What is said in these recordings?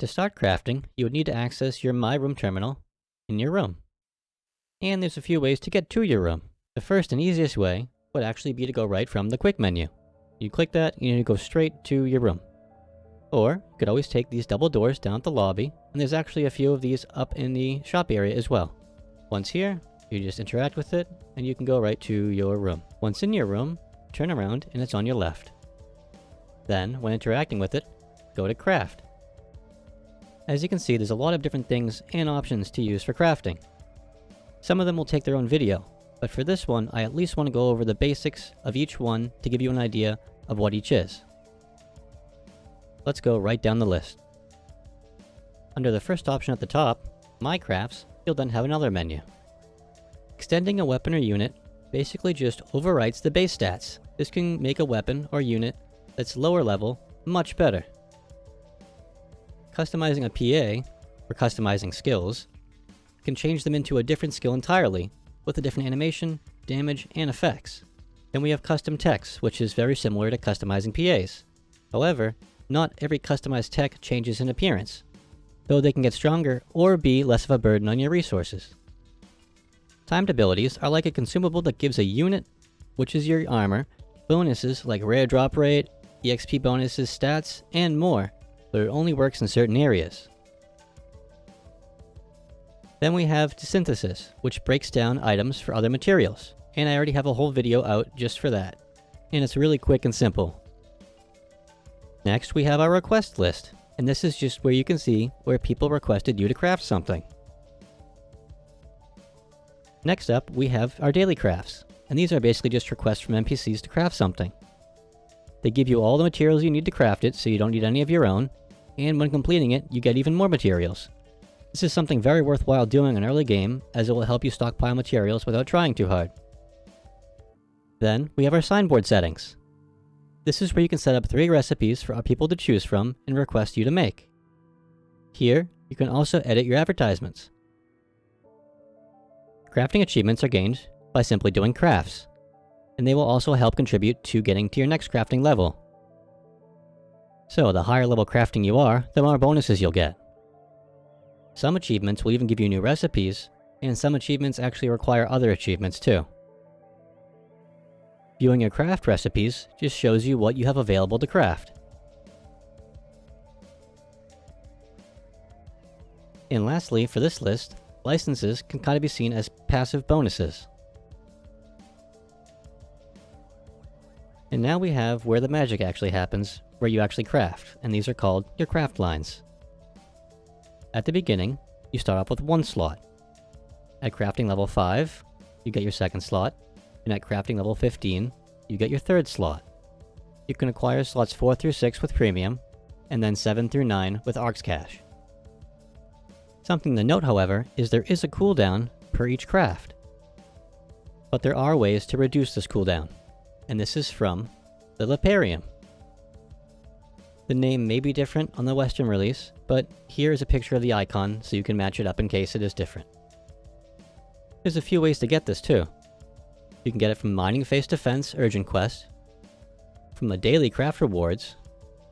To start crafting, you would need to access your My Room terminal in your room. And there's a few ways to get to your room. The first and easiest way would actually be to go right from the quick menu. You click that, you need to go straight to your room. Or, you could always take these double doors down at the lobby, and there's actually a few of these up in the shop area as well. Once here, you just interact with it, and you can go right to your room. Once in your room, turn around and it's on your left. Then, when interacting with it, go to Craft. As you can see, there's a lot of different things and options to use for crafting. Some of them will take their own video, but for this one, I at least want to go over the basics of each one to give you an idea of what each is. Let's go right down the list. Under the first option at the top, My Crafts, you'll then have another menu. Extending a weapon or unit basically just overwrites the base stats. This can make a weapon or unit that's lower level much better. Customizing a PA, or customizing skills, can change them into a different skill entirely, with a different animation, damage, and effects. Then we have custom techs, which is very similar to customizing PAs. However, not every customized tech changes in appearance, though they can get stronger or be less of a burden on your resources. Timed abilities are like a consumable that gives a unit, which is your armor, bonuses like rare drop rate, EXP bonuses, stats, and more, but it only works in certain areas. Then we have Desynthesis, which breaks down items for other materials, and I already have a whole video out just for that, and it's really quick and simple. Next we have our request list, and this is just where you can see where people requested you to craft something. Next up we have our daily crafts, and these are basically just requests from NPCs to craft something. They give you all the materials you need to craft it, so you don't need any of your own, and when completing it, you get even more materials. This is something very worthwhile doing in early game, as it will help you stockpile materials without trying too hard. Then, we have our signboard settings. This is where you can set up 3 recipes for our people to choose from and request you to make. Here, you can also edit your advertisements. Crafting achievements are gained by simply doing crafts, and they will also help contribute to getting to your next crafting level. So, the higher level crafting you are, the more bonuses you'll get. Some achievements will even give you new recipes, and some achievements actually require other achievements too. Viewing your craft recipes just shows you what you have available to craft. And lastly, for this list, licenses can kind of be seen as passive bonuses. And now we have where the magic actually happens, where you actually craft, and these are called your craft lines. At the beginning, you start off with 1 slot. At crafting level 5, you get your 2nd slot, and at crafting level 15, you get your 3rd slot. You can acquire slots 4 through 6 with premium, and then 7 through 9 with Arcs Cash. Something to note, however, is there is a cooldown per each craft. But there are ways to reduce this cooldown, and this is from the Leparium. The name may be different on the Western release, but here is a picture of the icon so you can match it up in case it is different. There's a few ways to get this too. You can get it from Mining Face Defense Urgent Quest, from the Daily Craft Rewards,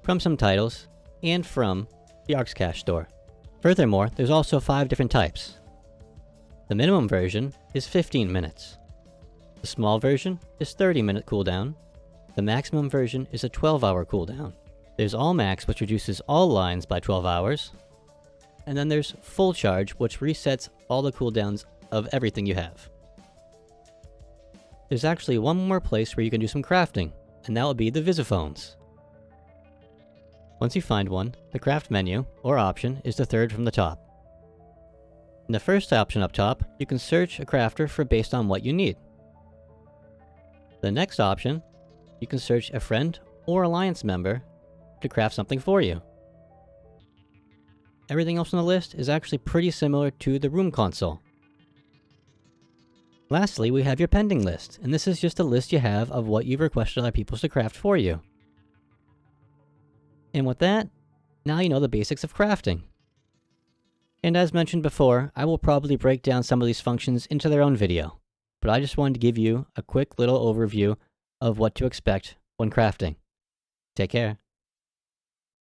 from some titles, and from the Arcs Cash store. Furthermore, there's also 5 different types. The minimum version is 15 minutes. The small version is 30-minute cooldown. The maximum version is a 12-hour cooldown. There's All Max, which reduces all lines by 12 hours. And then there's Full Charge, which resets all the cooldowns of everything you have. There's actually one more place where you can do some crafting, and that would be the Visaphones. Once you find one, the craft menu, or option, is the 3rd from the top. In the first option up top, you can search a crafter for based on what you need. The next option, you can search a friend or alliance member to craft something for you. Everything else on the list is actually pretty similar to the room console. Lastly, we have your pending list, and this is just a list you have of what you've requested other people to craft for you. And with that, now you know the basics of crafting. And as mentioned before, I will probably break down some of these functions into their own video, but I just wanted to give you a quick little overview of what to expect when crafting. Take care.